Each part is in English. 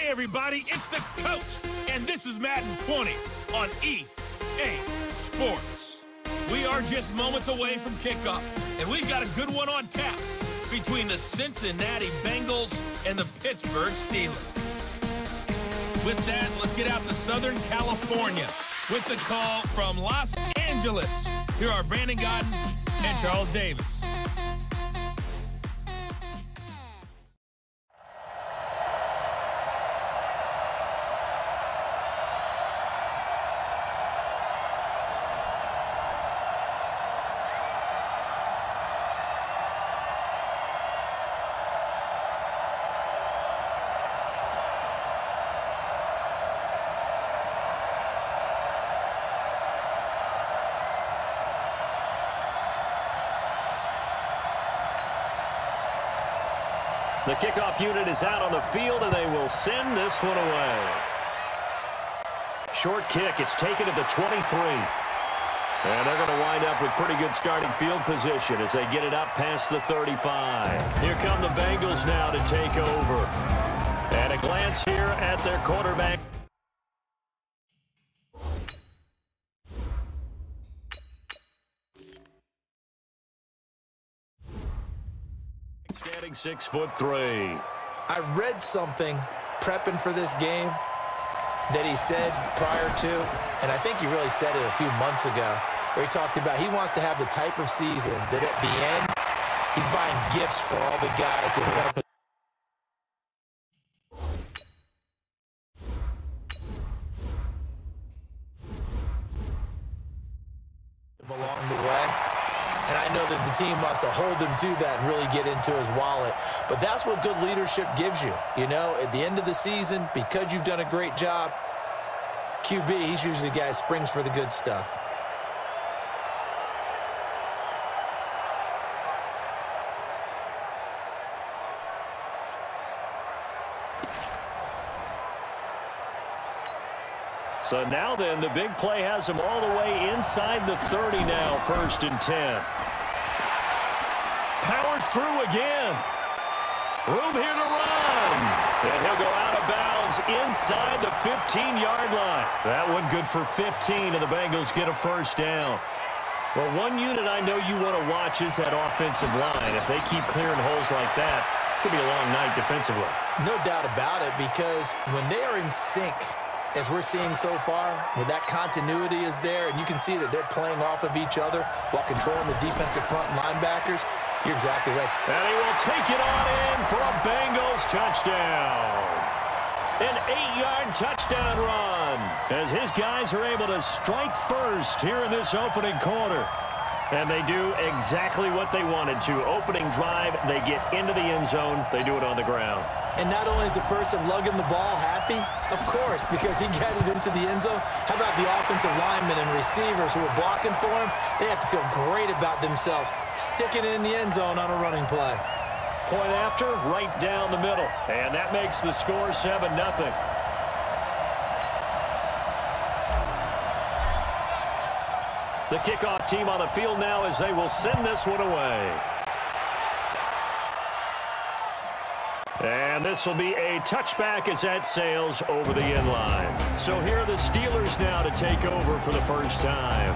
Hey, everybody, it's the coach, and this is Madden 20 on EA Sports. We are just moments away from kickoff, and we've got a good one on tap between the Cincinnati Bengals and the Pittsburgh Steelers. With that, let's get out to Southern California with the call from Los Angeles. Here are Brandon Godden and Charles Davis. The kickoff unit is out on the field, and they will send this one away. Short kick. It's taken at the 23. And they're going to wind up with pretty good starting field position as they get it up past the 35. Here come the Bengals now to take over. And a glance here at their quarterback. Standing 6'3". I read something prepping for this game that he said prior to, and I think he really said it a few months ago, where he talked about he wants to have the type of season that at the end, he's buying gifts for all the guys who help him. Along the way. And I know that the team wants to hold him to that and really get into his wallet. But that's what good leadership gives you. You know, at the end of the season, because you've done a great job, QB, he's usually the guy who springs for the good stuff. So now then, the big play has him all the way inside the 30 now, 1st and 10. Powers through again. Room here to run. And he'll go out of bounds inside the 15-yard line. That one good for 15, and the Bengals get a first down. Well, one unit I know you want to watch is that offensive line. If they keep clearing holes like that, it could be a long night defensively. No doubt about it, because when they are in sync, as we're seeing so far, where that continuity is there, and you can see that they're playing off of each other while controlling the defensive front linebackers, you're exactly right. And he will take it on in for a Bengals touchdown. An 8-yard touchdown run as his guys are able to strike first here in this opening quarter. And they do exactly what they wanted to. Opening drive, they get into the end zone. They do it on the ground. And not only is the person lugging the ball happy, of course, because he got it into the end zone, how about the offensive linemen and receivers who are blocking for him? They have to feel great about themselves, sticking it in the end zone on a running play. Point after, right down the middle. And that makes the score 7-0. The kickoff team on the field now as they will send this one away. And this will be a touchback as that sails over the end line. So here are the Steelers now to take over for the first time.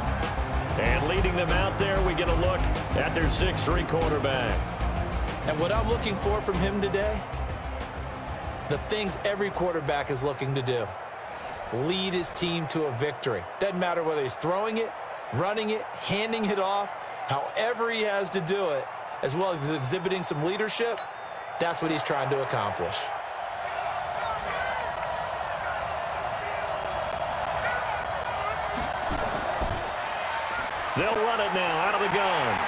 And leading them out there, we get a look at their 6'3" quarterback. And what I'm looking for from him today, the things every quarterback is looking to do. Lead his team to a victory. Doesn't matter whether he's throwing it, running it, handing it off, however he has to do it, as well as exhibiting some leadership, that's what he's trying to accomplish. They'll run it now out of the gun.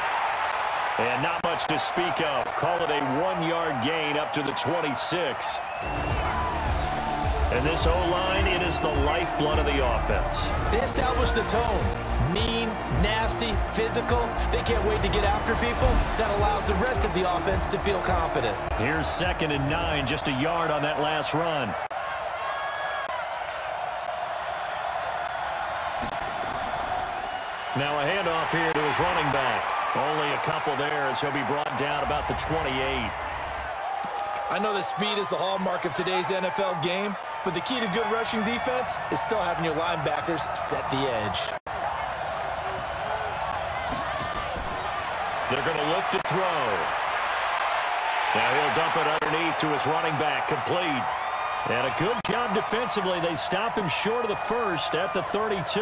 And not much to speak of. Call it a 1-yard gain up to the 26. And this O-line, it is the lifeblood of the offense. They establish the tone. Mean, nasty, physical. They can't wait to get after people. That allows the rest of the offense to feel confident. Here's 2nd and 9, just a yard on that last run. Now a handoff here to his running back. Only a couple there as he'll be brought down about the 28. I know that speed is the hallmark of today's NFL game, but the key to good rushing defense is still having your linebackers set the edge. They're going to look to throw. Now he'll dump it underneath to his running back, complete. And a good job defensively. They stop him short of the first at the 32.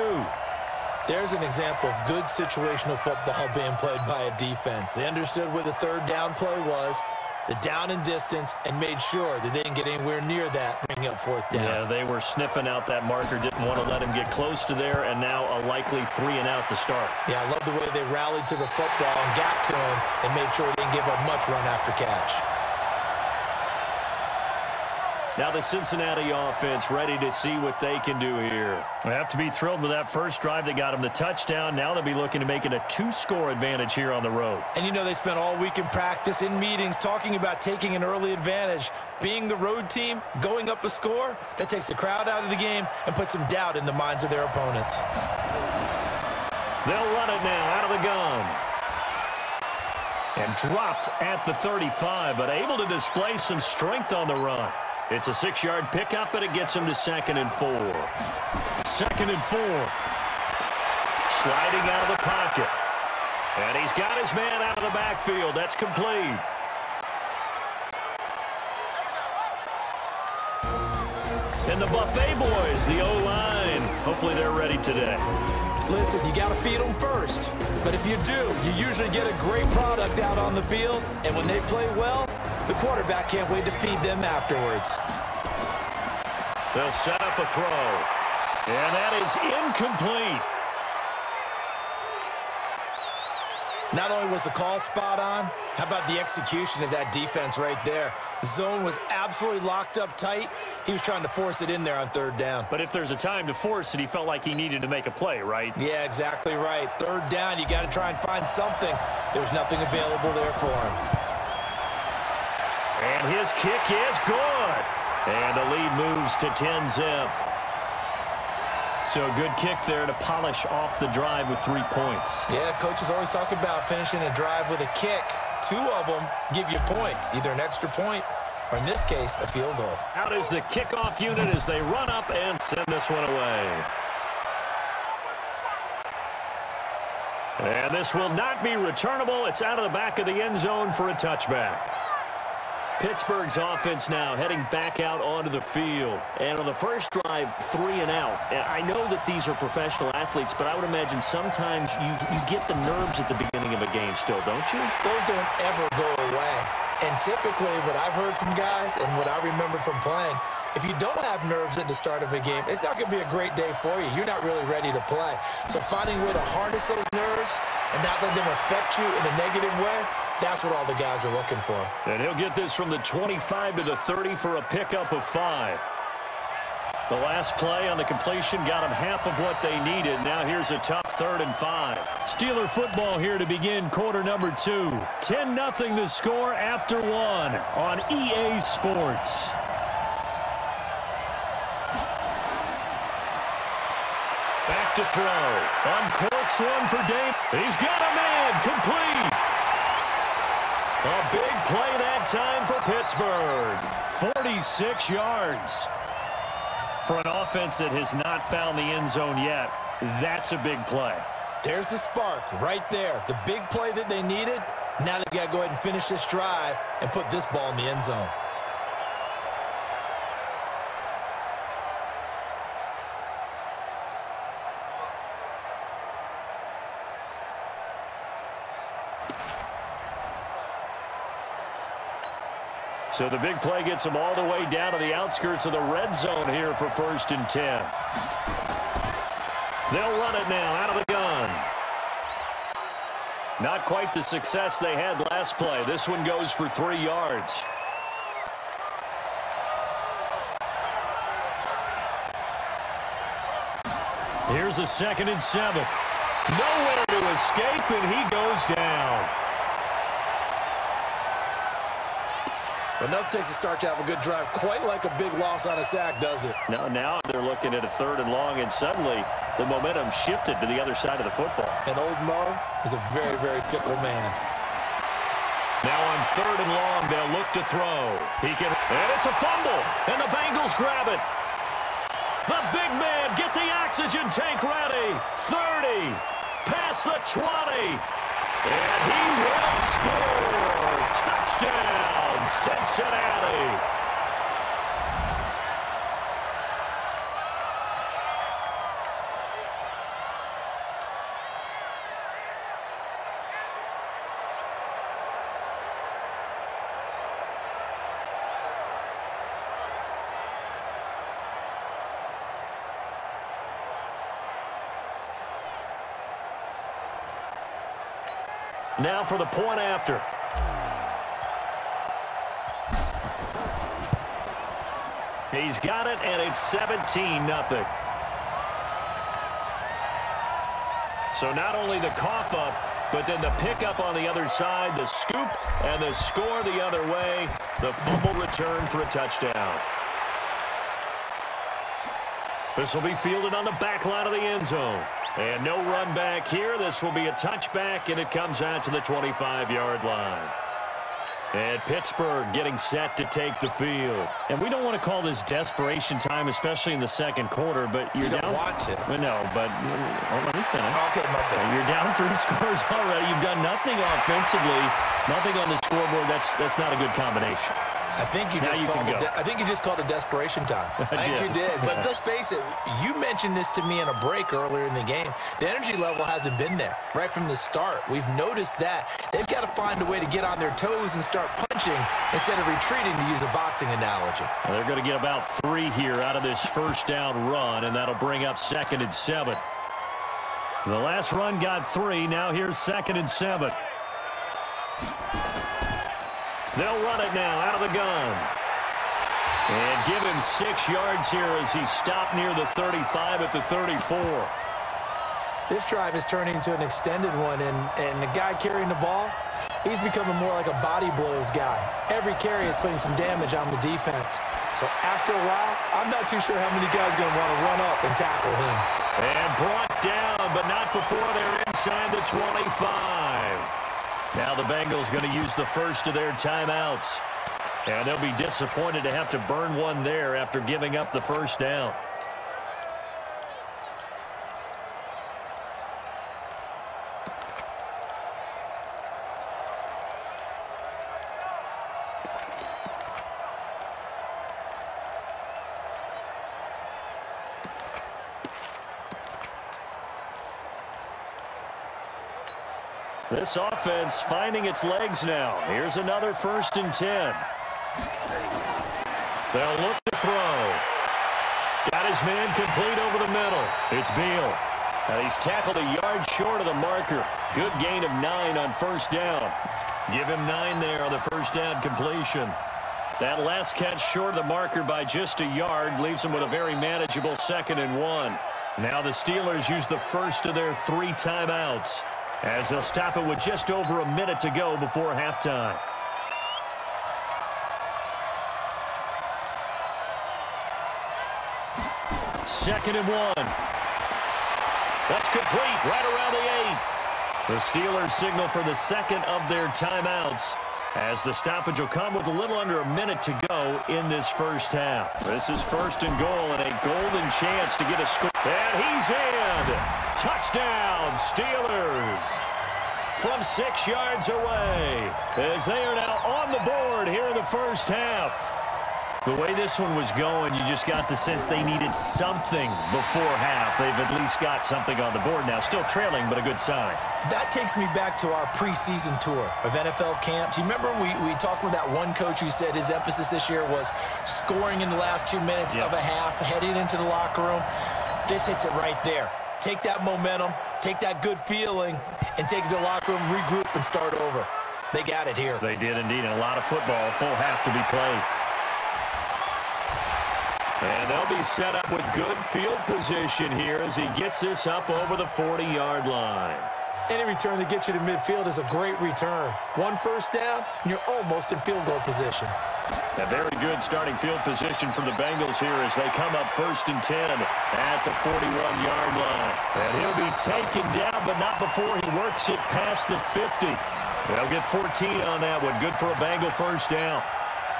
There's an example of good situational football being played by a defense. They understood where the third down play was, the down and distance, and made sure that they didn't get anywhere near that, bringing up fourth down. Yeah, they were sniffing out that marker, didn't want to let him get close to there, and now a likely 3 and out to start. Yeah, I love the way they rallied to the football and got to him and made sure they didn't give up much run after catch. Now the Cincinnati offense ready to see what they can do here. They have to be thrilled with that first drive. They got them the touchdown. Now they'll be looking to make it a 2-score advantage here on the road. And you know they spent all week in practice, in meetings, talking about taking an early advantage. Being the road team, going up a score, that takes the crowd out of the game and puts some doubt in the minds of their opponents. They'll run it now out of the gun. And dropped at the 35, but able to display some strength on the run. It's a 6-yard pickup, but it gets him to 2nd and 4. 2nd and 4. Sliding out of the pocket. And he's got his man out of the backfield. That's complete. And the Buffet boys, the O-line. Hopefully they're ready today. Listen, you got to feed them first. But if you do, you usually get a great product out on the field. And when they play well, the quarterback can't wait to feed them afterwards. They'll set up a throw. And that is incomplete. Not only was the call spot on, how about the execution of that defense right there? Zone was absolutely locked up tight. He was trying to force it in there on 3rd down. But if there's a time to force it, he felt like he needed to make a play, right? Yeah, exactly right. 3rd down, you got to try and find something. There's nothing available there for him. And his kick is good. And the lead moves to 10-zip. So a good kick there to polish off the drive with 3 points. Yeah, coaches always talk about finishing a drive with a kick. 2 of them give you points, either an extra point or, in this case, a field goal. Out is the kickoff unit as they run up and send this one away. And this will not be returnable. It's out of the back of the end zone for a touchback. Pittsburgh's offense now heading back out onto the field. And on the first drive, 3 and out. And I know that these are professional athletes, but I would imagine sometimes you get the nerves at the beginning of a game still, don't you? Those don't ever go away. And typically what I've heard from guys and what I remember from playing, if you don't have nerves at the start of a game, it's not going to be a great day for you. You're not really ready to play. So finding a way to harness those nerves and not let them affect you in a negative way, that's what all the guys are looking for. And he'll get this from the 25 to the 30 for a pickup of 5. The last play on the completion got them half of what they needed. Now here's a tough 3rd and 5. Steeler football here to begin quarter number 2. 10-0 the score after 1 on EA Sports. Back to throw. Uncorks one for Dave. He's got a man complete. A big play that time for Pittsburgh. 46 yards. For an offense that has not found the end zone yet, that's a big play. There's the spark right there. The big play that they needed. Now they got to go ahead and finish this drive and put this ball in the end zone. So the big play gets them all the way down to the outskirts of the red zone here for 1st and 10. They'll run it now out of the gun. Not quite the success they had last play. This one goes for 3 yards. Here's a 2nd and 7. Nowhere to escape, and he goes down. Enough takes a start to have a good drive. Quite like a big loss on a sack, does it? Now they're looking at a 3rd and long, and suddenly the momentum shifted to the other side of the football. And old Mo is a very, very fickle man. Now on 3rd and long, they'll look to throw. And it's a fumble, and the Bengals grab it. The big man, get the oxygen tank ready. 30, past the 20, and he will score. Touchdown, Cincinnati. Now for the point after. He's got it, and it's 17-0. So not only the cough up, but then the pickup on the other side, the scoop, and the score the other way. The fumble return for a touchdown. This will be fielded on the back line of the end zone. And no run back here. This will be a touchback, and it comes out to the 25-yard line. And Pittsburgh getting set to take the field. And we don't want to call this desperation time, especially in the second quarter, but you're down. You don't want to. Well, no, but let me finish. Okay, my bad. You're down 3 scores already. You've done nothing offensively, nothing on the scoreboard. That's not a good combination. I think you just called it desperation time. I think you did. But let's face it, you mentioned this to me in a break earlier in the game. The energy level hasn't been there right from the start. We've noticed that. They've got to find a way to get on their toes and start punching instead of retreating, to use a boxing analogy. Well, they're going to get about 3 here out of this first down run, and that'll bring up 2nd and 7. The last run got 3. Now here's 2nd and 7. They'll run it now out of the gun. And give him 6 yards here as he's stopped near the 35 at the 34. This drive is turning into an extended one, and the guy carrying the ball, he's becoming more like a body blows guy. Every carry is putting some damage on the defense. So after a while, I'm not too sure how many guys are going to want to run up and tackle him. And brought down, but not before they're inside the 25. Now the Bengals going to use the first of their timeouts. And they'll be disappointed to have to burn one there after giving up the first down. This offense finding its legs now. Here's another 1st and 10. They'll look to throw. Got his man complete over the middle. It's Beal. He's tackled a yard short of the marker. Good gain of 9 on first down. Give him 9 there on the first down completion. That last catch short of the marker by just a yard leaves him with a very manageable 2nd and 1. Now the Steelers use the first of their 3 timeouts, as they'll stop it with just over a minute to go before halftime. Second and 1. That's complete right around the 8. The Steelers signal for the second of their timeouts, as the stoppage will come with a little under a minute to go in this first half. This is 1st and goal and a golden chance to get a score. And he's in. Touchdown, Steelers. From 6 yards away, as they are now on the board here in the first half. The way this one was going, you just got the sense they needed something before half. They've at least got something on the board now. Still trailing, but a good sign. That takes me back to our preseason tour of NFL camps. You remember we talked with that one coach who said his emphasis this year was scoring in the last 2 minutes of a half, heading into the locker room. This hits it right there. Take that momentum, take that good feeling, and take it to the locker room, regroup, and start over. They got it here. They did indeed, and a lot of football, full half to be played. And they'll be set up with good field position here as he gets this up over the 40-yard line. Any return that gets you to midfield is a great return. One first down, and you're almost in field goal position. A very good starting field position for the Bengals here as they come up 1st and 10 at the 41-yard line. And he'll be taken down, but not before he works it past the 50. They'll get 14 on that one. Good for a Bengal first down.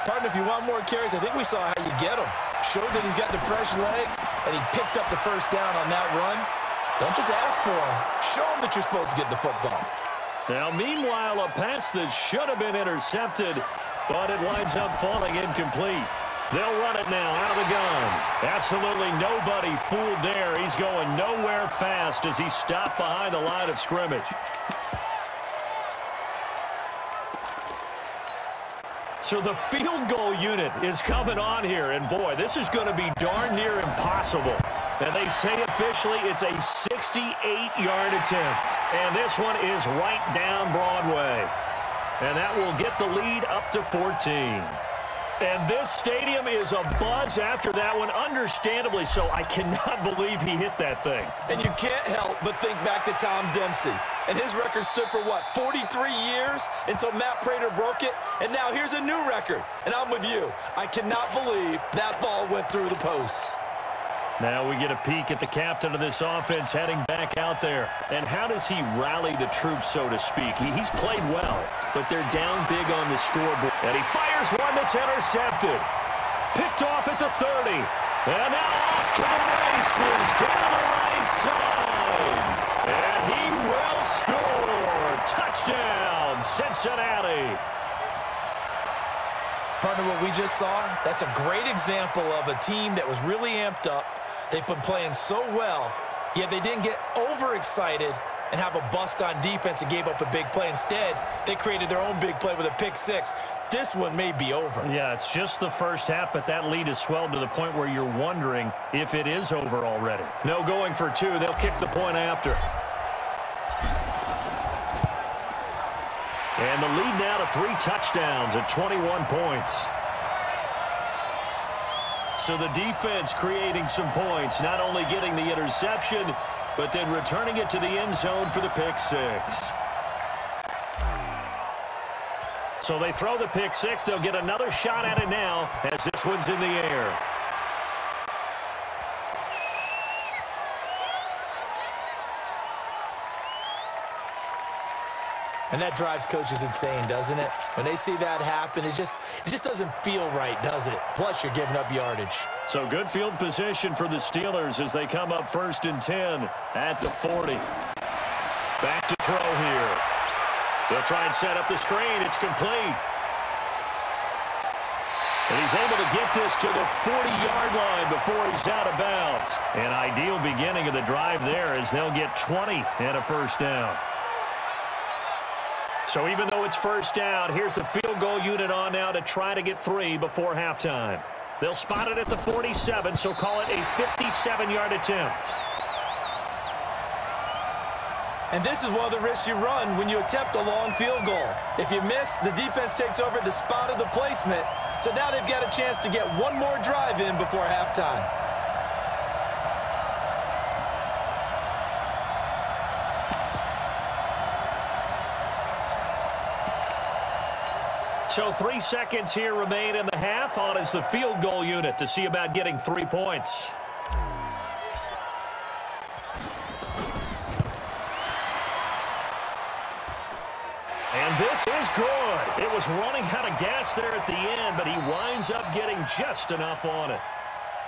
Partner, if you want more carries, I think we saw how you get them. Showed that he's got the fresh legs, and he picked up the first down on that run. Don't just ask for him. Show him that you're supposed to get the football. Now, meanwhile, a pass that should have been intercepted, but it winds up falling incomplete. They'll run it now out of the gun. Absolutely nobody fooled there. He's going nowhere fast as he stopped behind the line of scrimmage. So the field goal unit is coming on here, and boy, this is going to be darn near impossible. And they say officially it's a 68-yard attempt. And this one is right down Broadway. And that will get the lead up to 14. And this stadium is abuzz after that one, understandably so. I cannot believe he hit that thing. And you can't help but think back to Tom Dempsey. And his record stood for, what, 43 years until Matt Prater broke it? And now here's a new record. And I'm with you. I cannot believe that ball went through the posts. Now we get a peek at the captain of this offense heading back out there. And how does he rally the troops, so to speak? He's played well, but they're down big on the scoreboard. And he fires one that's intercepted. Picked off at the 30. And now off to the races down the right side. And he will score. Touchdown, Cincinnati. Partner, what we just saw, that's a great example of a team that was really amped up. They've been playing so well, yet they didn't get overexcited and have a bust on defense and gave up a big play. Instead, they created their own big play with a pick six. This one may be over. Yeah, it's just the first half, but that lead has swelled to the point where you're wondering if it is over already. No going for two. They'll kick the point after. And the lead now to 3 touchdowns at 21 points. So the defense creating some points, not only getting the interception, but then returning it to the end zone for the pick six. So they throw the pick six. They'll get another shot at it now as this one's in the air. And that drives coaches insane, doesn't it? When they see that happen, it just doesn't feel right, does it? Plus, you're giving up yardage. So good field position for the Steelers as they come up 1st and 10 at the 40. Back to throw here. They'll try and set up the screen. It's complete. And he's able to get this to the 40-yard line before he's out of bounds. An ideal beginning of the drive there as they'll get 20 and a first down. So even though it's first down, here's the field goal unit on now to try to get 3 before halftime. They'll spot it at the 47, so call it a 57-yard attempt. And this is one of the risks you run when you attempt a long field goal. If you miss, the defense takes over at the spot of the placement. So now they've got a chance to get one more drive in before halftime. So 3 seconds here remain in the half. On is the field goal unit to see about getting 3 points. And this is good. It was running out of gas there at the end, but he winds up getting just enough on it.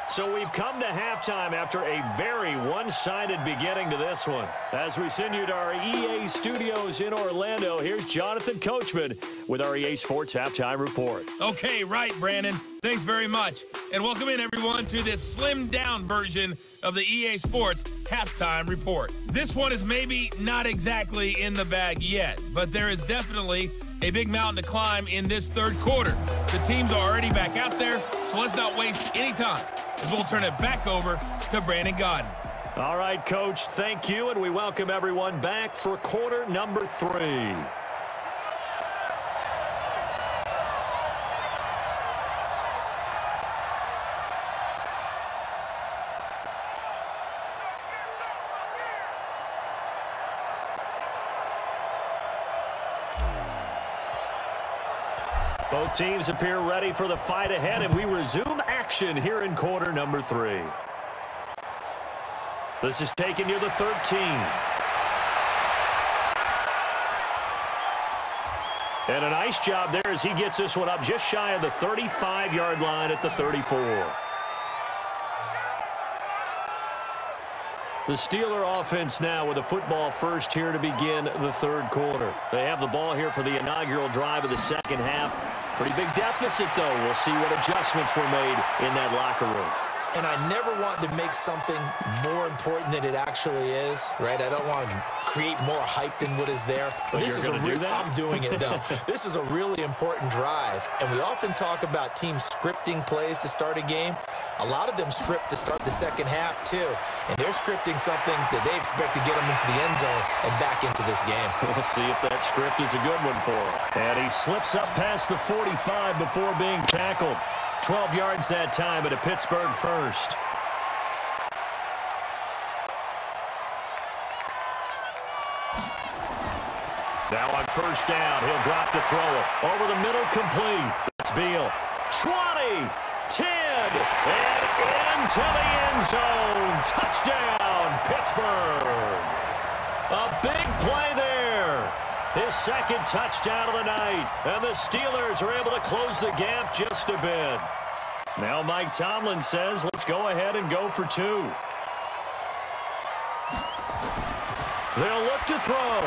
So we've come to halftime after a very one-sided beginning to this one. As we send you to our EA studios in Orlando, here's Jonathan Coachman with our EA Sports Halftime Report. Okay, right, Brandon. Thanks very much. And welcome in, everyone, to this slimmed-down version of the EA Sports Halftime Report. This one is maybe not exactly in the bag yet, but there is definitely a big mountain to climb in this third quarter. The teams are already back out there, so let's not waste any time, as we'll turn it back over to Brandon Godden. All right, Coach, thank you, and we welcome everyone back for quarter number 3. Both teams appear ready for the fight ahead, and we resume action here in quarter number 3. This is taking you to 13. And a nice job there as he gets this one up just shy of the 35-yard line at the 34. The Steeler offense now with a football first here to begin the third quarter. They have the ball here for the inaugural drive of the second half. Pretty big deficit, though. We'll see what adjustments were made in that locker room. And I never want to make something more important than it actually is, right? I don't want to create more hype than what is there. But this is I'm doing it, though. This is a really important drive. And we often talk about teams scripting plays to start a game. A lot of them script to start the second half, too. And they're scripting something that they expect to get them into the end zone and back into this game. We'll see if that script is a good one for him. And he slips up past the 45 before being tackled. 12 yards that time at a Pittsburgh first. Now on first down, he'll drop to throw it. Over the middle, complete. It's Beal. 20, 10, and into the end zone. Touchdown, Pittsburgh. A big play there. His second touchdown of the night. And the Steelers are able to close the gap just a bit. Now Mike Tomlin says, let's go ahead and go for 2. They'll look to throw.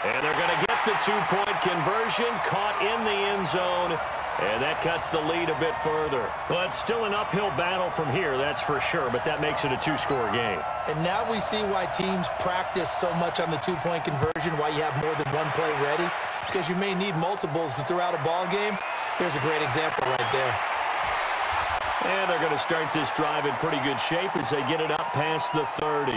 And they're going to get the 2-point conversion, caught in the end zone. And that cuts the lead a bit further. But still an uphill battle from here, that's for sure. But that makes it a 2-score game. And now we see why teams practice so much on the 2-point conversion, why you have more than one play ready. Because you may need multiples to throw out a ball game. Here's a great example right there. And they're going to start this drive in pretty good shape as they get it up past the 30.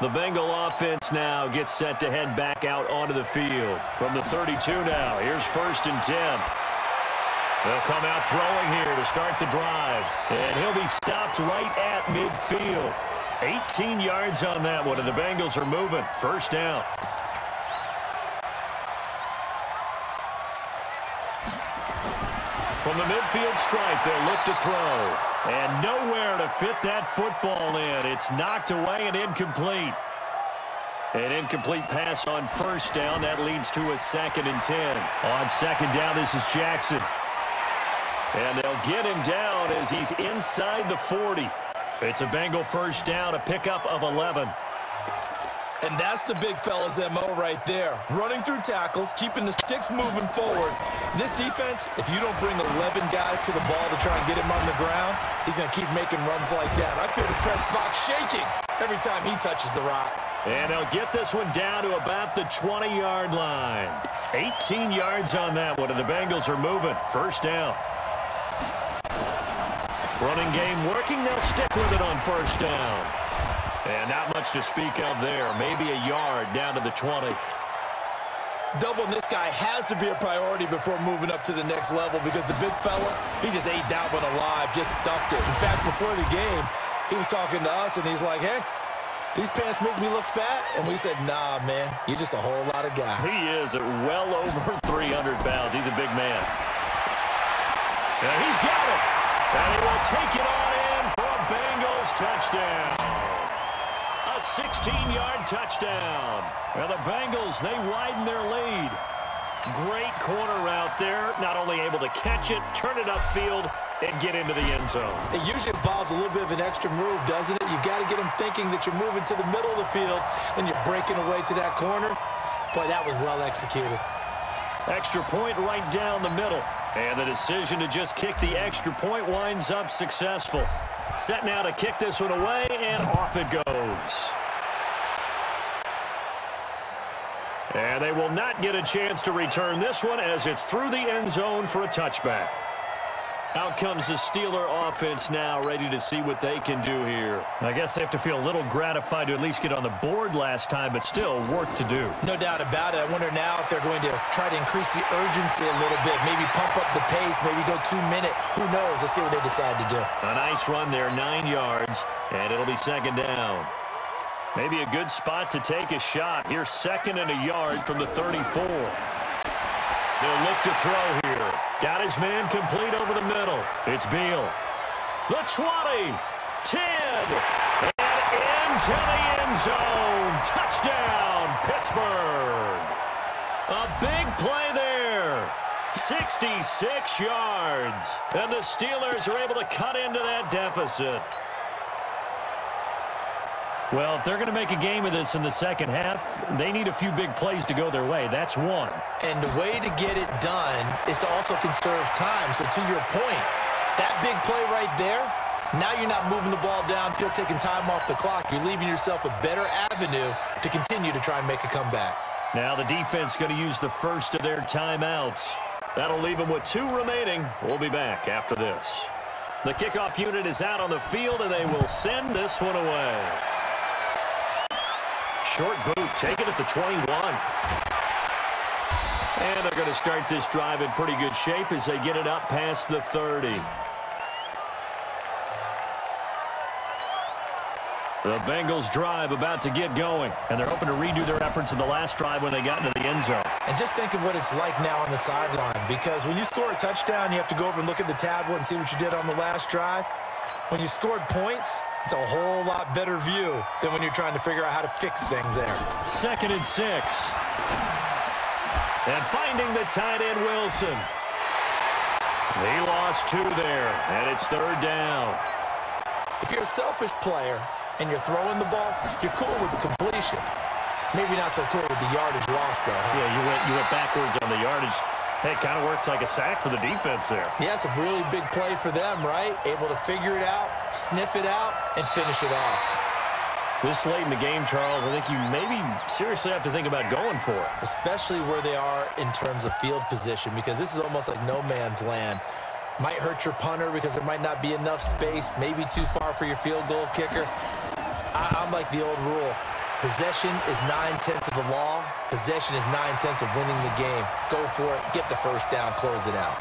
The Bengal offense now gets set to head back out onto the field. From the 32 now, here's 1st and 10. They'll come out throwing here to start the drive. And he'll be stopped right at midfield. 18 yards on that one, and the Bengals are moving. First down. From the midfield stripe, they'll look to throw. And nowhere to fit that football in. It's knocked away and incomplete. An incomplete pass on first down. That leads to a 2nd and 10. On second down, this is Jackson. And they'll get him down as he's inside the 40. It's a Bengal first down, a pickup of 11. And that's the big fella's MO right there. Running through tackles, keeping the sticks moving forward. This defense, if you don't bring 11 guys to the ball to try and get him on the ground, he's going to keep making runs like that. I feel the press box shaking every time he touches the rock. And they'll get this one down to about the 20-yard line. 18 yards on that one, and the Bengals are moving. First down. Running game working. They'll stick with it on first down. And not much to speak of there. Maybe a yard down to the 20. Doubling this guy has to be a priority before moving up to the next level because the big fella, he just ate that one alive, just stuffed it. In fact, before the game, he was talking to us, and he's like, hey, these pants make me look fat. And we said, nah, man, you're just a whole lot of guy. He is at well over 300 pounds. He's a big man. And he's got it. And he will take it on in for a Bengals touchdown. A 16-yard touchdown. Well, the Bengals, they widen their lead. Great corner route there. Not only able to catch it, turn it upfield, and get into the end zone. It usually involves a little bit of an extra move, doesn't it? You got to get them thinking that you're moving to the middle of the field, and you're breaking away to that corner. Boy, that was well executed. Extra point right down the middle. And the decision to just kick the extra point winds up successful. Set now to kick this one away, and off it goes. And they will not get a chance to return this one as it's through the end zone for a touchback. Out comes the Steeler offense now, ready to see what they can do here. I guess they have to feel a little gratified to at least get on the board last time, but still work to do. No doubt about it. I wonder now if they're going to try to increase the urgency a little bit, maybe pump up the pace, maybe go 2-minute. Who knows? Let's see what they decide to do. A nice run there, 9 yards, and it'll be second down. Maybe a good spot to take a shot. Here's 2nd and a yard from the 34. They'll look to throw here. Got his man complete over the middle. It's Beal. The 20, 10, and into the end zone. Touchdown, Pittsburgh. A big play there. 66 yards. And the Steelers are able to cut into that deficit. Well, if they're going to make a game of this in the second half, they need a few big plays to go their way. That's one. And the way to get it done is to also conserve time. So to your point, that big play right there, now you're not moving the ball downfield, taking time off the clock. You're leaving yourself a better avenue to continue to try and make a comeback. Now the defense going to use the first of their timeouts. That'll leave them with 2 remaining. We'll be back after this. The kickoff unit is out on the field, and they will send this one away. Short boot, take it at the 21. And they're going to start this drive in pretty good shape as they get it up past the 30. The Bengals drive about to get going, and they're hoping to redo their efforts in the last drive when they got into the end zone. And just think of what it's like now on the sideline, because when you score a touchdown, you have to go over and look at the tablet and see what you did on the last drive. When you scored points, it's a whole lot better view than when you're trying to figure out how to fix things there. 2nd and 6. And finding the tight end, Wilson. He lost 2 there, and it's 3rd down. If you're a selfish player and you're throwing the ball, you're cool with the completion. Maybe not so cool with the yardage loss, though. Huh? Yeah, you went backwards on the yardage. Hey, it kind of works like a sack for the defense there. Yeah, it's a really big play for them, right? Able to figure it out, sniff it out, and finish it off. This late in the game, Charles, I think you maybe seriously have to think about going for it. Especially where they are in terms of field position, because this is almost like no man's land. Might hurt your punter because there might not be enough space, maybe too far for your field goal kicker. I'm like the old rule. Possession is 9/10 of the law. Possession is 9/10 of winning the game. Go for it. Get the first down. Close it out.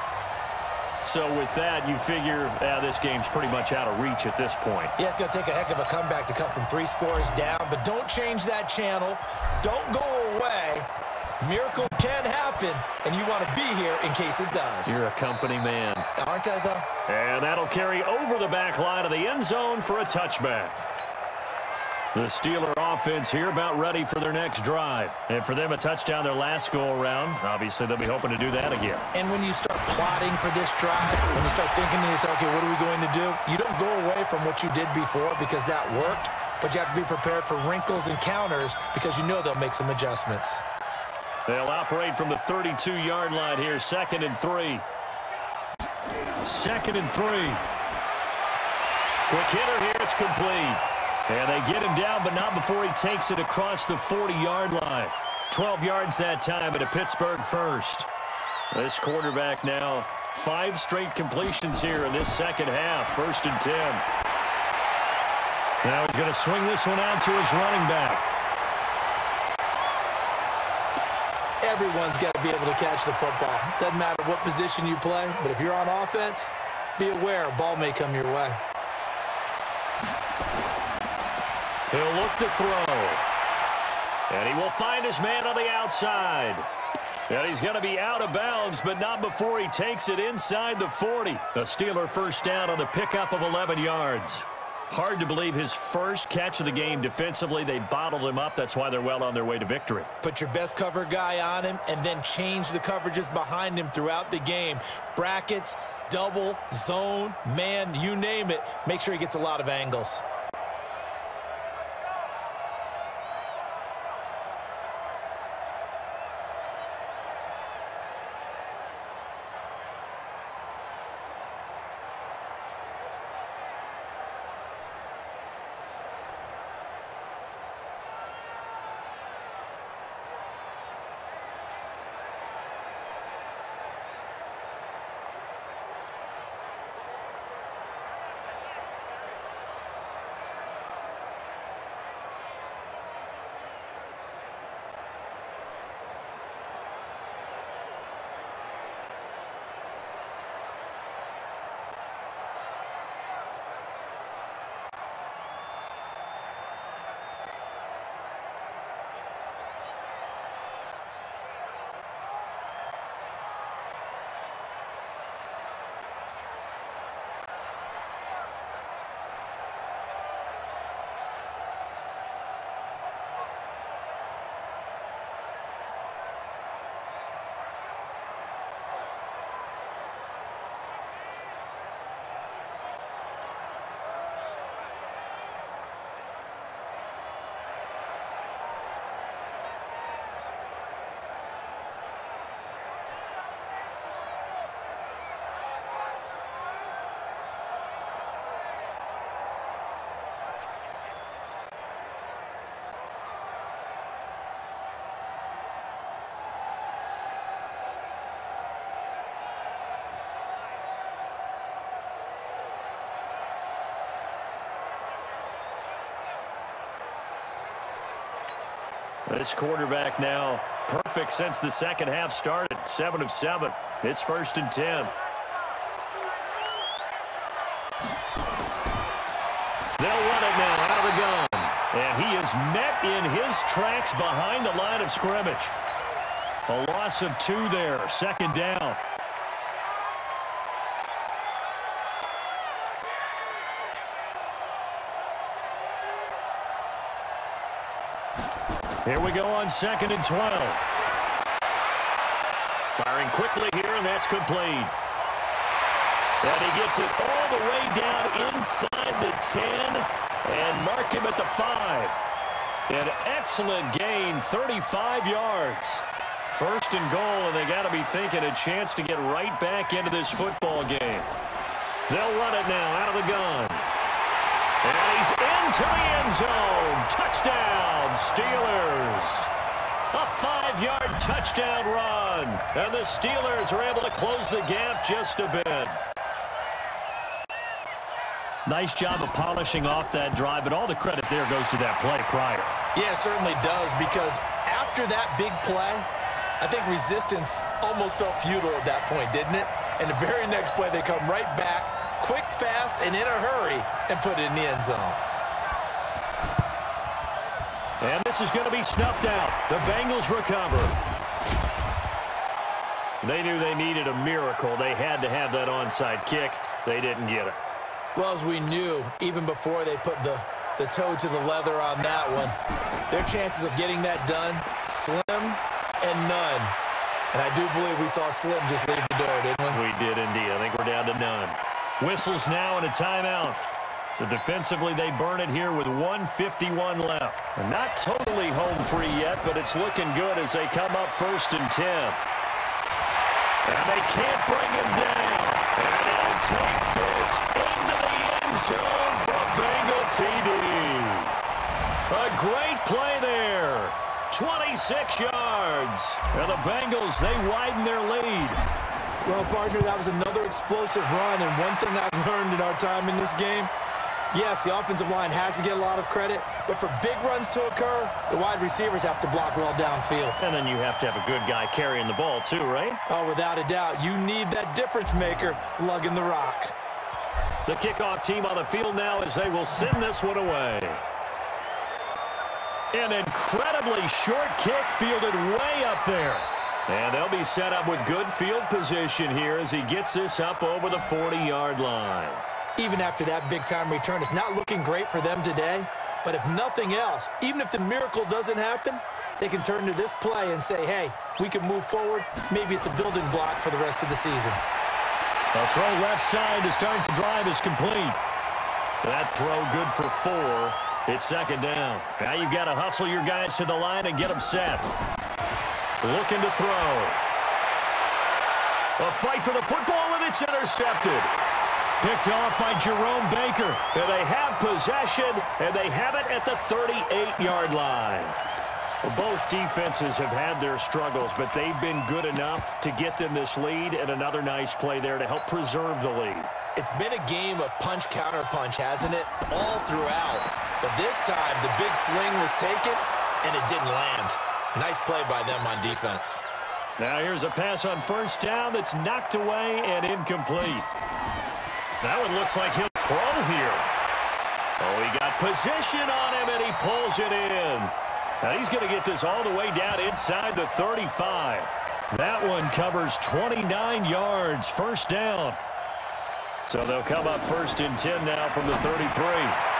So with that, you figure this game's pretty much out of reach at this point. Yeah, it's going to take a heck of a comeback to come from 3 scores down, but don't change that channel. Don't go away. Miracles can happen, and you want to be here in case it does. You're a company man. Aren't I, though? And that'll carry over the back line of the end zone for a touchback. The Steeler offense here about ready for their next drive. And for them, a touchdown their last go-around. Obviously, they'll be hoping to do that again. And when you start plotting for this drive, when you start thinking to yourself, okay, what are we going to do? You don't go away from what you did before because that worked, but you have to be prepared for wrinkles and counters because you know they'll make some adjustments. They'll operate from the 32-yard line here, 2nd and 3. 2nd and 3. Quick hitter here, it's complete. And they get him down, but not before he takes it across the 40-yard line. 12 yards that time, and a Pittsburgh first. This quarterback now, 5 straight completions here in this second half. 1st and 10. Now he's going to swing this one out to his running back. Everyone's got to be able to catch the football. Doesn't matter what position you play, but if you're on offense, be aware a ball may come your way. He'll look to throw. And he will find his man on the outside. And he's going to be out of bounds, but not before he takes it inside the 40. A Steeler first down on the pickup of 11 yards. Hard to believe his first catch of the game defensively. They bottled him up. That's why they're well on their way to victory. Put your best cover guy on him and then change the coverages behind him throughout the game. Brackets, double, zone, man, you name it. Make sure he gets a lot of angles. This quarterback now perfect since the second half started. 7 of 7. It's 1st and 10. They'll run it now out of the gun. And he is met in his tracks behind the line of scrimmage. A loss of 2 there. 2nd down. Here we go on 2nd and 12. Firing quickly here, and that's complete. And he gets it all the way down inside the 10 and mark him at the 5. An excellent gain, 35 yards. 1st and goal, and they got to be thinking a chance to get right back into this football game. They'll run it now out of the gun. And he's into the end zone. Touchdown, Steelers. A 5-yard touchdown run. And the Steelers are able to close the gap just a bit. Nice job of polishing off that drive, but all the credit there goes to that play prior. Yeah, it certainly does, because after that big play, I think resistance almost felt futile at that point, didn't it? And the very next play, they come right back, quick, fast, and in a hurry, and put it in the end zone. And this is going to be snuffed out. The Bengals recover. They knew they needed a miracle. They had to have that onside kick. They didn't get it. Well, as we knew, even before they put the toe to the leather on that one, their chances of getting that done, slim and none. And I do believe we saw Slim just leave the door, didn't we? We did indeed. I think we're down to none. Whistles now and a timeout. So defensively, they burn it here with 1:51 left. They're not totally home free yet, but it's looking good as they come up 1st and 10. And they can't bring him down. And they'll take this into the end zone for a Bengal TD. A great play there. 26 yards. And the Bengals, they widen their lead. Well, partner, that was another explosive run, and one thing I've learned in our time in this game, yes, the offensive line has to get a lot of credit, but for big runs to occur, the wide receivers have to block well downfield. And then you have to have a good guy carrying the ball too, right? Oh, without a doubt. You need that difference maker lugging the rock. The kickoff team on the field now as they will send this one away. An incredibly short kick fielded way up there. And they'll be set up with good field position here as he gets this up over the 40-yard line. Even after that big-time return, it's not looking great for them today. But if nothing else, even if the miracle doesn't happen, they can turn to this play and say, hey, we can move forward. Maybe it's a building block for the rest of the season. A throw left side to start the drive is complete. That throw good for 4. It's 2nd down. Now you've got to hustle your guys to the line and get them set. Looking to throw. A fight for the football, and it's intercepted. Picked off by Jerome Baker. And they have possession, and they have it at the 38-yard line. Well, both defenses have had their struggles, but they've been good enough to get them this lead, and another nice play there to help preserve the lead. It's been a game of punch-counter-punch, hasn't it? All throughout. But this time, the big swing was taken, and it didn't land. Nice play by them on defense. Now here's a pass on 1st down that's knocked away and incomplete. That one looks like he'll throw here. Oh, he got position on him, and he pulls it in. Now he's going to get this all the way down inside the 35. That one covers 29 yards, 1st down. So they'll come up 1st and 10 now from the 33.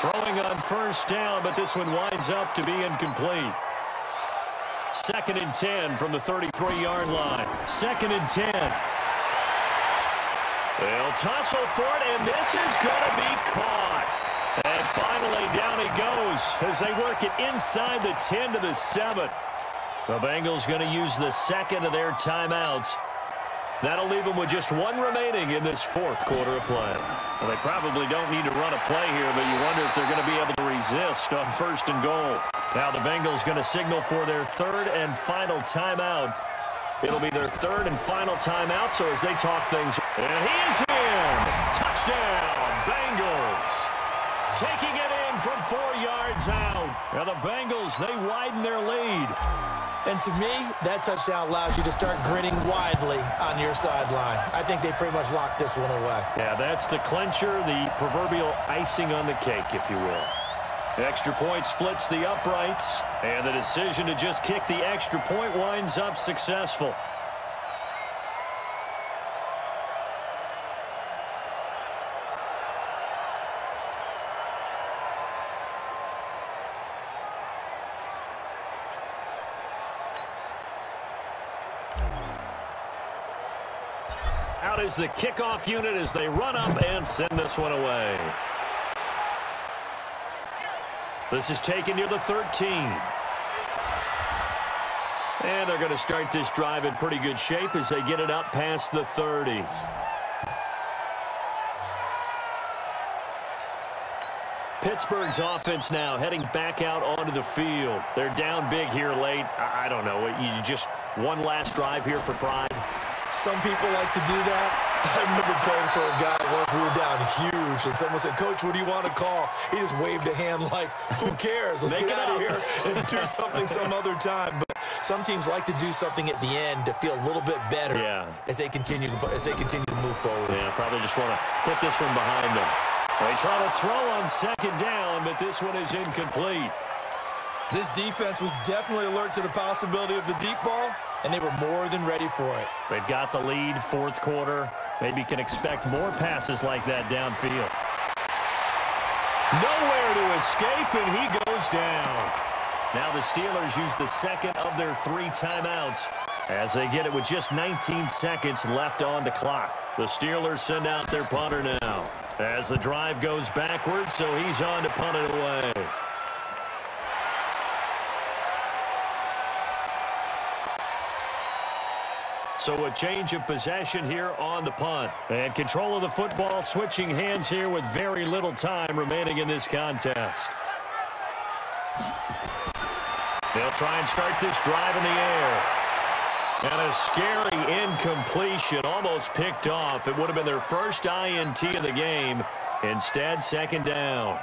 Throwing on 1st down, but this one winds up to be incomplete. 2nd and 10 from the 33-yard line. 2nd and 10. They'll tussle for it, and this is going to be caught. And finally, down he goes as they work it inside the 10 to the 7. The Bengals going to use the 2nd of their timeouts. That'll leave them with just 1 remaining in this 4th quarter of play. Well, they probably don't need to run a play here, but you wonder if they're going to be able to resist on 1st and goal. Now the Bengals going to signal for their 3rd and final timeout. It'll be their 3rd and final timeout, so as they talk things. And he is in! Touchdown, Bengals! taking it in from 4 yards out. Now the Bengals, they widen their lead. And to me, that touchdown allows you to start grinning widely on your sideline. I think they pretty much locked this one away. Yeah, that's the clincher, the proverbial icing on the cake, if you will. The extra point splits the uprights, and the decision to just kick the extra point winds up successful. Out is the kickoff unit as they run up and send this one away. This is taken near the 13. And they're going to start this drive in pretty good shape as they get it up past the 30. Pittsburgh's offense now heading back out onto the field. They're down big here late. I don't know. You just one last drive here for pride. Some people like to do that. I remember playing for a guy once. We were down huge, and someone said, "Coach, what do you want to call?" He just waved a hand like, "Who cares? Let's get out of here and do something some other time." But some teams like to do something at the end to feel a little bit better as they continue to move forward. Yeah, probably just want to put this one behind them. They try to throw on second down, but this one is incomplete. This defense was definitely alert to the possibility of the deep ball, and they were more than ready for it. They've got the lead, fourth quarter. Maybe can expect more passes like that downfield. Nowhere to escape, and he goes down. Now the Steelers use the second of their 3 timeouts as they get it with just 19 seconds left on the clock. The Steelers send out their punter now as the drive goes backwards, so he's on to punt it away. So a change of possession here on the punt. And control of the football switching hands here with very little time remaining in this contest. They'll try and start this drive in the air. And a scary incompletion, almost picked off. It would have been their first INT of the game. Instead, second down.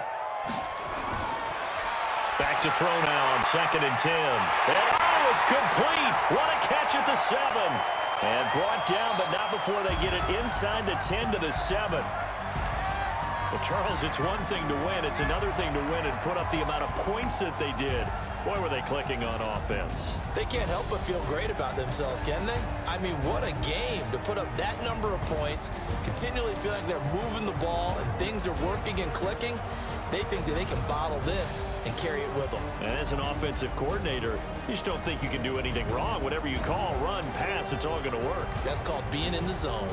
Back to throw now on 2nd and 10. And oh, it's complete. What a catch at the 7. And brought down, but not before they get it inside the 10 to the 7. Well, Charles, it's one thing to win. It's another thing to win and put up the amount of points that they did. Boy, were they clicking on offense. They can't help but feel great about themselves, can they? I mean, what a game to put up that number of points, continually feel like they're moving the ball and things are working and clicking. They think that they can bottle this and carry it with them. And as an offensive coordinator, you just don't think you can do anything wrong. Whatever you call, run, pass, it's all going to work. That's called being in the zone.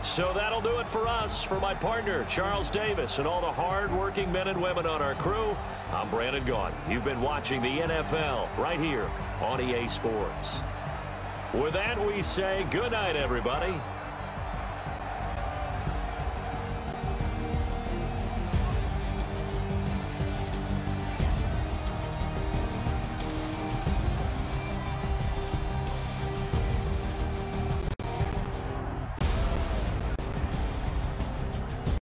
So that'll do it for us. For my partner, Charles Davis, and all the hard-working men and women on our crew, I'm Brandon Gaudin. You've been watching the NFL right here on EA Sports. With that, we say good night, everybody.